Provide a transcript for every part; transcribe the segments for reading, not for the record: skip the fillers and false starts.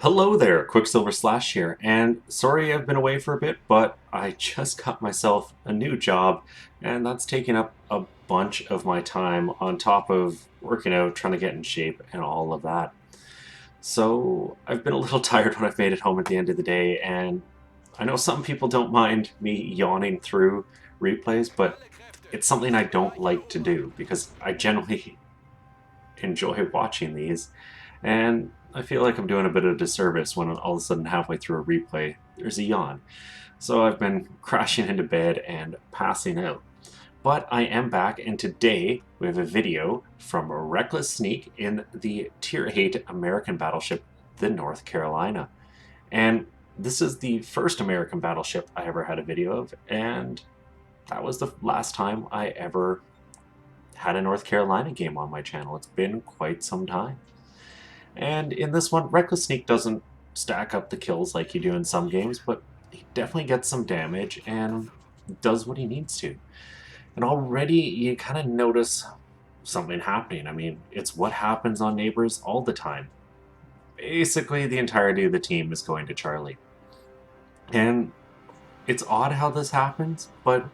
Hello there, Qckslvrslash here, and sorry I've been away for a bit, but I just got myself a new job, and that's taking up a bunch of my time on top of working out, trying to get in shape, and all of that. So I've been a little tired when I've made it home at the end of the day, and I know some people don't mind me yawning through replays, but it's something I don't like to do because I generally enjoy watching these, and I feel like I'm doing a bit of a disservice when all of a sudden halfway through a replay there's a yawn. So I've been crashing into bed and passing out. But I am back, and today we have a video from a Reckless Sneak in the Tier 8 American battleship, the North Carolina. And this is the first American battleship I ever had a video of, and that was the last time I ever had a North Carolina game on my channel. It's been quite some time. And in this one, Reckless Sneak doesn't stack up the kills like you do in some games, but he definitely gets some damage and does what he needs to. And already you kind of notice something happening. I mean, it's what happens on Neighbors all the time. Basically, the entirety of the team is going to Charlie. And it's odd how this happens, but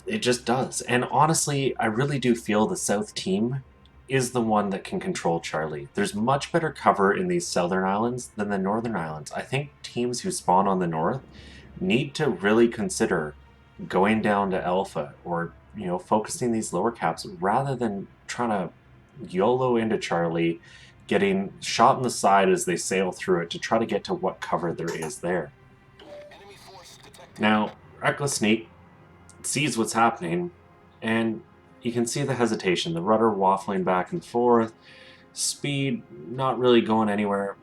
it just does. And honestly, I really do feel the South team is the one that can control Charlie. There's much better cover in these southern islands than the northern islands. I think teams who spawn on the north need to really consider going down to Alpha or, focusing these lower caps rather than trying to YOLO into Charlie, getting shot in the side as they sail through it to try to get to what cover there is there. Now, Reckless Sneak sees what's happening, and you can see the hesitation, the rudder waffling back and forth, speed not really going anywhere.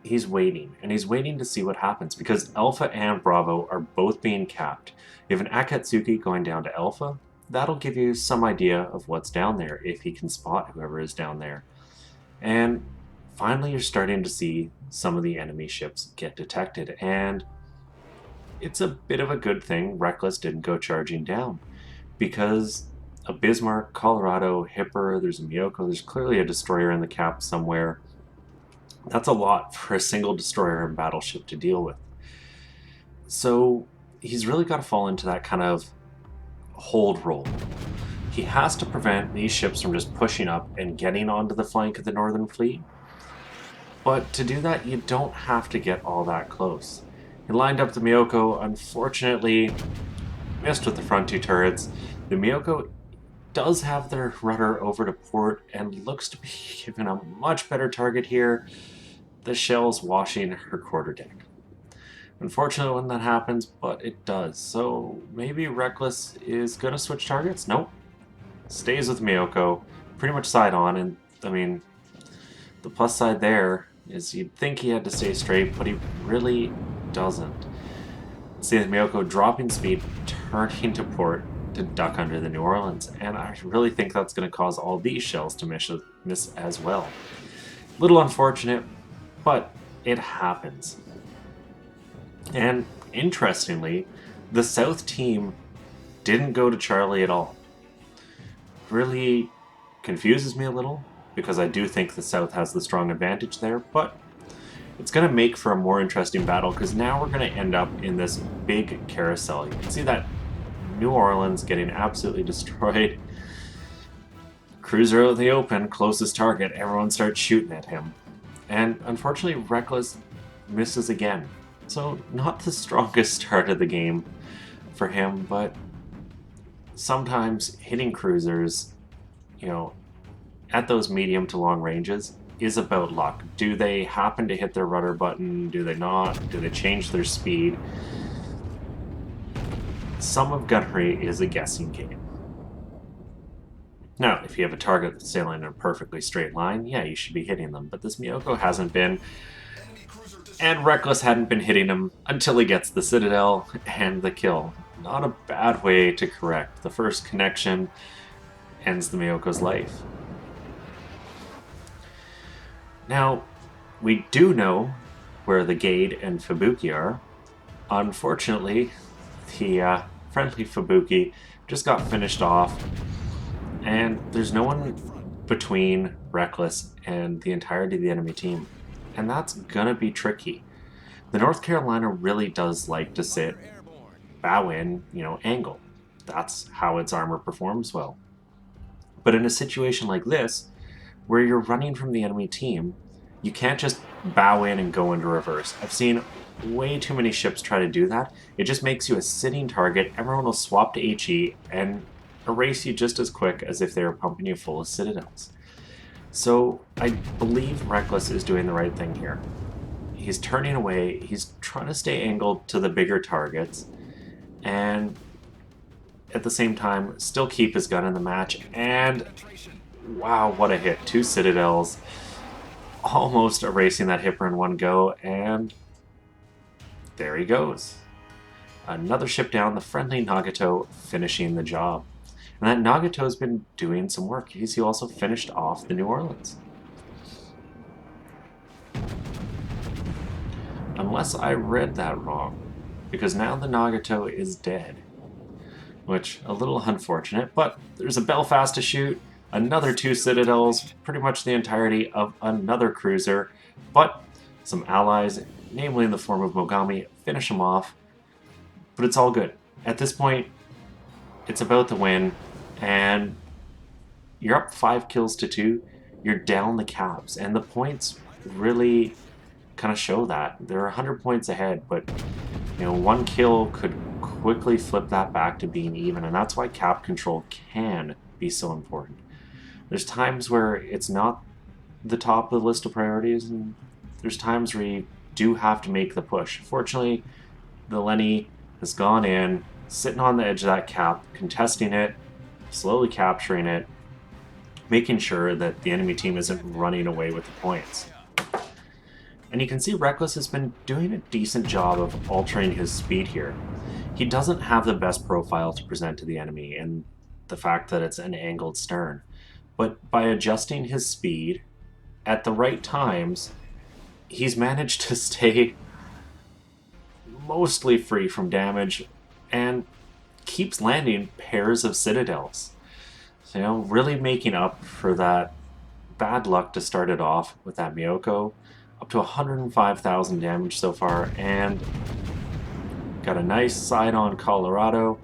He's waiting, and he's waiting to see what happens, because Alpha and Bravo are both being capped. You have an Akatsuki going down to Alpha. That'll give you some idea of what's down there, if he can spot whoever is down there. And finally, you're starting to see some of the enemy ships get detected, and it's a bit of a good thing Reckless didn't go charging down, because a Bismarck, Colorado, Hipper, there's a Miyoko, there's clearly a destroyer in the cap somewhere. That's a lot for a single destroyer and battleship to deal with. So he's really got to fall into that kind of hold role. He has to prevent these ships from just pushing up and getting onto the flank of the Northern Fleet. But to do that, you don't have to get all that close. He lined up the Miyoko, unfortunately missed with the front two turrets. The Miyoko does have their rudder over to port and looks to be given a much better target here. The shell's washing her quarterdeck. Unfortunately when that happens, but it does. So maybe Reckless is going to switch targets? Nope. Stays with Miyoko, pretty much side on, and I mean, the plus side there is you'd think he had to stay straight, but he really doesn't. See the Miyoko dropping speed, turning to port to duck under the New Orleans, and I really think that's going to cause all these shells to miss as well. Little unfortunate, but it happens. And interestingly, the South team didn't go to Charlie at all. Really confuses me a little, because I do think the South has the strong advantage there, but it's going to make for a more interesting battle, because now we're going to end up in this big carousel. You can see that New Orleans getting absolutely destroyed. Cruiser out in the open, closest target, everyone starts shooting at him. And unfortunately, Reckless misses again. So not the strongest start of the game for him, but sometimes hitting cruisers, at those medium to long ranges is about luck. Do they happen to hit their rudder button? Do they not? Do they change their speed? Some of gunnery is a guessing game. Now, if you have a target that's sailing in a perfectly straight line, yeah, you should be hitting them, but this Miyoko hasn't been, and Reckless hadn't been hitting him until he gets the Citadel and the kill. Not a bad way to correct. The first connection ends the Miyoko's life. Now, we do know where the Gade and Fubuki are. Unfortunately, the friendly Fubuki just got finished off, and there's no one between Reckless and the entirety of the enemy team. And that's gonna be tricky. The North Carolina really does like to sit, bow in, angle. That's how its armor performs well. But in a situation like this, where you're running from the enemy team, you can't just bow in and go into reverse. I've seen way too many ships try to do that. It just makes you a sitting target. Everyone will swap to HE and erase you just as quick as if they were pumping you full of citadels. So I believe Reckless is doing the right thing here. He's turning away, he's trying to stay angled to the bigger targets, and at the same time still keep his gun in the match. And wow, what a hit. 2 citadels, almost erasing that hipper in one go, and there he goes. Another ship down, the friendly Nagato finishing the job. And that Nagato's been doing some work. He also finished off the New Orleans. Unless I read that wrong, because now the Nagato is dead. Which, a little unfortunate, but there's a Belfast to shoot, another 2 citadels, pretty much the entirety of another cruiser, but some allies, namely in the form of Mogami, finish him off. But it's all good. At this point, it's about the win, and you're up 5 kills to 2, you're down the caps, and the points really kind of show that. They're 100 points ahead, but 1 kill could quickly flip that back to being even, and that's why cap control can be so important. There's times where it's not the top of the list of priorities, and there's times where you do have to make the push. Fortunately, the Lenny has gone in, sitting on the edge of that cap, contesting it, slowly capturing it, making sure that the enemy team isn't running away with the points. And you can see Reckless has been doing a decent job of altering his speed here. He doesn't have the best profile to present to the enemy, and the fact that it's an angled stern. But by adjusting his speed at the right times, he's managed to stay mostly free from damage and keeps landing pairs of citadels. So, really making up for that bad luck to start it off with that Miyoko. Up to 105,000 damage so far, and got a nice side on Colorado.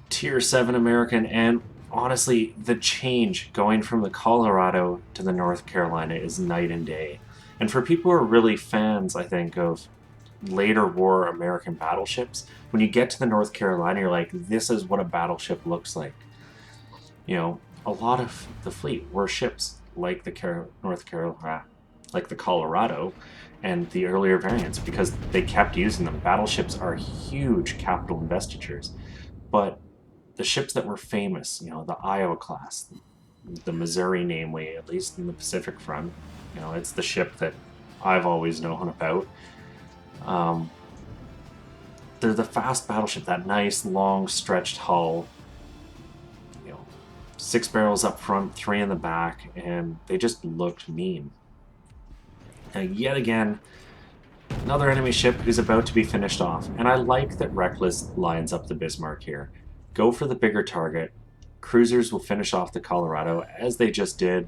Tier 7 American, and honestly, the change going from the Colorado to the North Carolina is night and day. And for people who are really fans, I think, of later war American battleships, when you get to the North Carolina, you're like, this is what a battleship looks like. A lot of the fleet were ships like the North Carolina, like the Colorado, and the earlier variants, because they kept using them. Battleships are huge capital investitures, but the ships that were famous, the Iowa class, the Missouri, namely, at least in the Pacific front, it's the ship that I've always known about. They're the fast battleship, that nice long stretched hull, 6 barrels up front, 3 in the back, and they just looked mean. Now, yet again, another enemy ship who's about to be finished off, and I like that Reckless lines up the Bismarck here. Go for the bigger target, cruisers will finish off the Colorado, as they just did,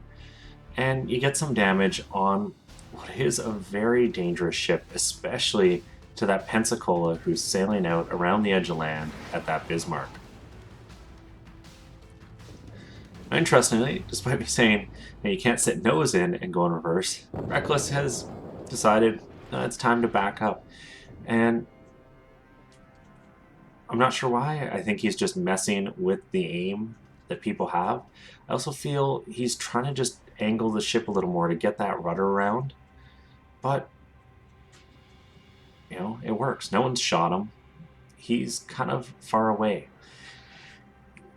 and you get some damage on what is a very dangerous ship, especially to that Pensacola who's sailing out around the edge of land at that Bismarck. Interestingly, despite me saying you can't sit nose in and go in reverse, Reckless has decided it's time to back up. And I'm not sure why. I think he's just messing with the aim that people have. I also feel he's trying to just angle the ship a little more to get that rudder around. But, it works. No one's shot him. He's kind of far away.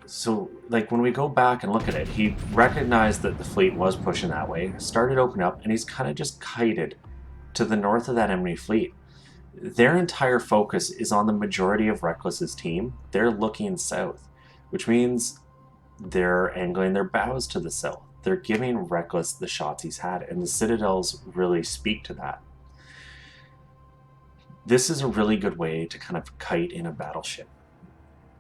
So, when we go back and look at it, he recognized that the fleet was pushing that way, started opening up, and he's kind of just kited to the north of that enemy fleet. Their entire focus is on the majority of Reckless's team. They're looking south, which means they're angling their bows to the south. They're giving Reckless the shots he's had, and the Citadels really speak to that. This is a really good way to kind of kite in a battleship.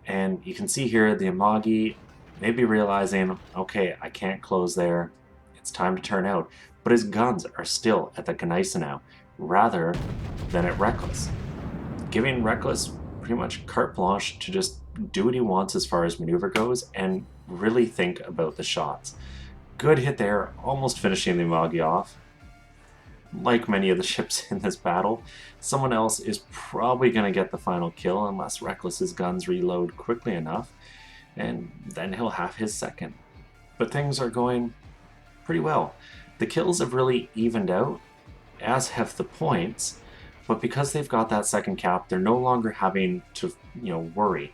And you can see here the Amagi maybe realizing, okay, I can't close there, it's time to turn out. But his guns are still at the Gneisenau rather than at Reckless, giving Reckless pretty much carte blanche to just do what he wants as far as maneuver goes and really think about the shots. Good hit there, almost finishing the Amagi off. Like many of the ships in this battle, someone else is probably going to get the final kill unless Reckless's guns reload quickly enough, and then he'll have his second. But things are going pretty well. The kills have really evened out, as have the points, but because they've got that second cap, they're no longer having to, worry.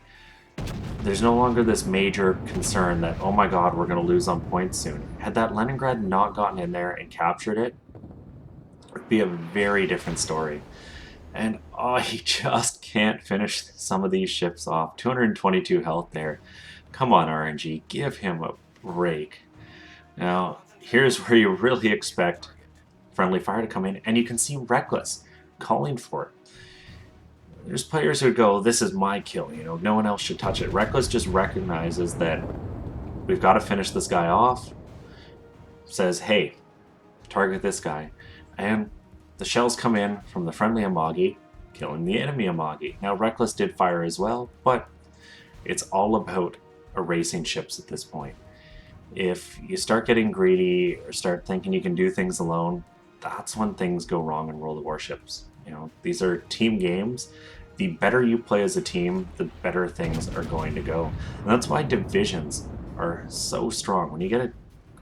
There's no longer this major concern that, oh my god, we're going to lose on points soon. Had that Leningrad not gotten in there and captured it, would be a very different story. And he just can't finish some of these ships off. 222 health there. Come on, RNG, give him a break. Now, here's where you really expect friendly fire to come in, and you can see Reckless calling for it. There's players who go, this is my kill, no one else should touch it. Reckless just recognizes that we've got to finish this guy off, says, hey, target this guy. And the shells come in from the friendly Amagi, killing the enemy Amagi. Now, Reckless did fire as well, but it's all about erasing ships at this point. If you start getting greedy or start thinking you can do things alone, that's when things go wrong in World of Warships. These are team games. The better you play as a team, the better things are going to go. And that's why divisions are so strong. When you get a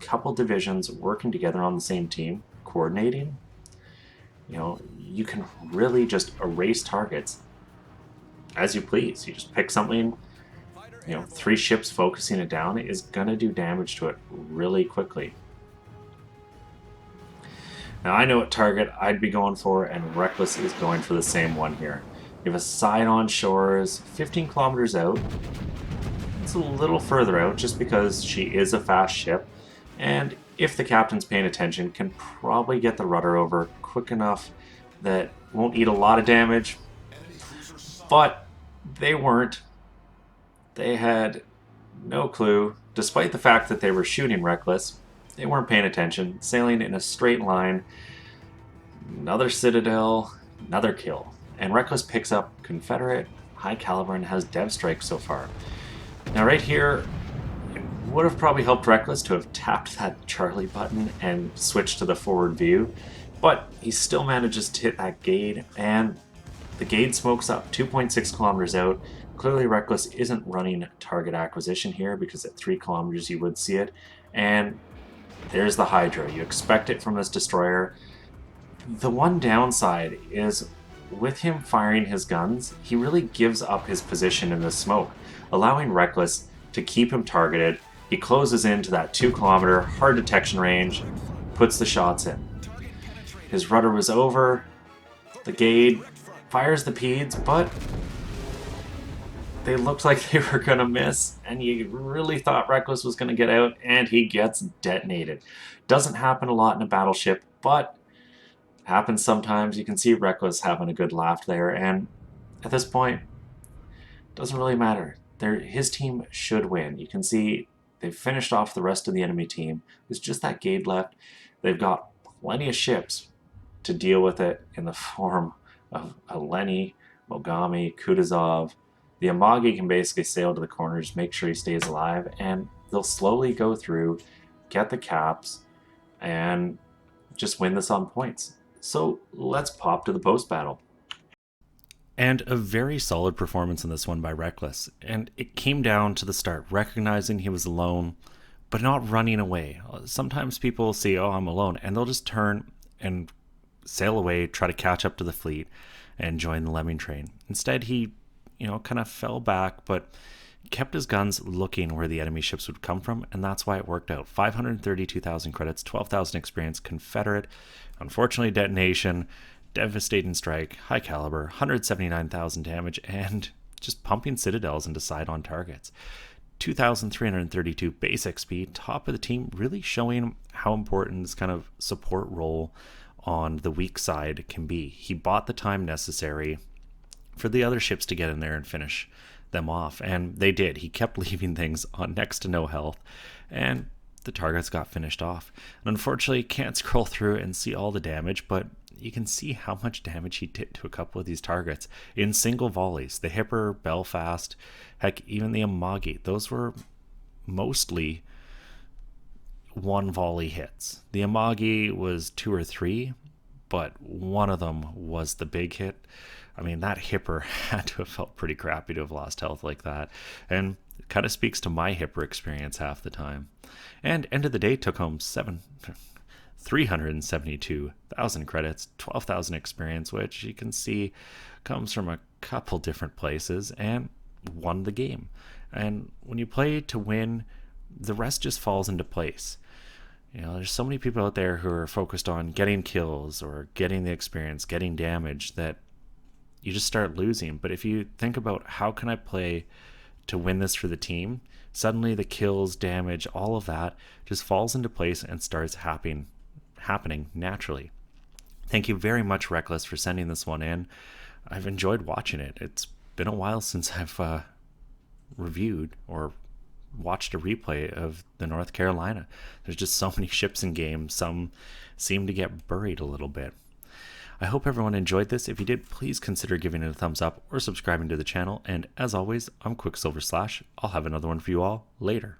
couple divisions working together on the same team, coordinating, you can really just erase targets as you please. You just pick something, 3 ships focusing it down is going to do damage to it really quickly. Now, I know what target I'd be going for, and Reckless is going for the same one here. You have a side on shores, 15 kilometers out. It's a little further out just because she is a fast ship, and if the captain's paying attention, can probably get the rudder over quick enough that won't eat a lot of damage. But they weren't. They had no clue, despite the fact that they were shooting Reckless. They weren't paying attention, sailing in a straight line. Another Citadel, another kill. And Reckless picks up Confederate, High Caliber, and has Dev Strike so far. Now right here, it would have probably helped Reckless to have tapped that Charlie button and switched to the forward view, but he still manages to hit that Gade, and the Gade smokes up 2.6 kilometers out. Clearly Reckless isn't running target acquisition here because at 3 kilometers you would see it, and there's the Hydra. You expect it from this destroyer. The one downside is with him firing his guns, he really gives up his position in the smoke, allowing Reckless to keep him targeted. He closes into that 2 kilometer hard detection range, puts the shots in. His rudder was over. The Gade fires the Peds, but they looked like they were going to miss, and you really thought Reckless was going to get out, and he gets detonated. Doesn't happen a lot in a battleship, but happens sometimes. You can see Reckless having a good laugh there, and at this point, doesn't really matter. His team should win. You can see they've finished off the rest of the enemy team. There's just that Gade left. They've got plenty of ships to deal with it in the form of Eleni, Mogami, Kutuzov. The Amagi can basically sail to the corners, make sure he stays alive, and they'll slowly go through, get the caps, and just win this on points. So let's pop to the post-battle. And a very solid performance in this one by Reckless. And it came down to the start, recognizing he was alone, but not running away. Sometimes people see, oh, I'm alone, and they'll just turn and sail away, try to catch up to the fleet, and join the lemming train. Instead, he kind of fell back, but kept his guns looking where the enemy ships would come from, and that's why it worked out. 532,000 credits, 12,000 experience, Confederate, unfortunately detonation, devastating strike, high caliber, 179,000 damage, and just pumping citadels into side-on targets. 2,332 base XP, top of the team, really showing how important this kind of support role on the weak side can be. He bought the time necessary for the other ships to get in there and finish them off, and they did. He kept leaving things on next to no health, and the targets got finished off. And unfortunately, can't scroll through and see all the damage, but you can see how much damage he did to a couple of these targets in single volleys. The Hipper, Belfast, heck, even the Amagi, those were mostly one volley hits. The Amagi was 2 or 3, but one of them was the big hit. I mean, that Hipper had to have felt pretty crappy to have lost health like that. And it kind of speaks to my Hipper experience half the time. And end of the day, took home 372,000 credits, 12,000 experience, which you can see comes from a couple different places, and won the game. And when you play to win, the rest just falls into place. You know, there's so many people out there who are focused on getting kills or getting the experience, getting damage, that you just start losing. But if you think about how can I play to win this for the team, suddenly the kills, damage, all of that just falls into place and starts happening naturally. Thank you very much, Reckless, for sending this one in. I've enjoyed watching it. It's been a while since I've reviewed or watched a replay of the North Carolina. There's just so many ships in game. Some seem to get buried a little bit. I hope everyone enjoyed this. If you did, please consider giving it a thumbs up or subscribing to the channel. And as always, I'm Qckslvrslash. I'll have another one for you all later.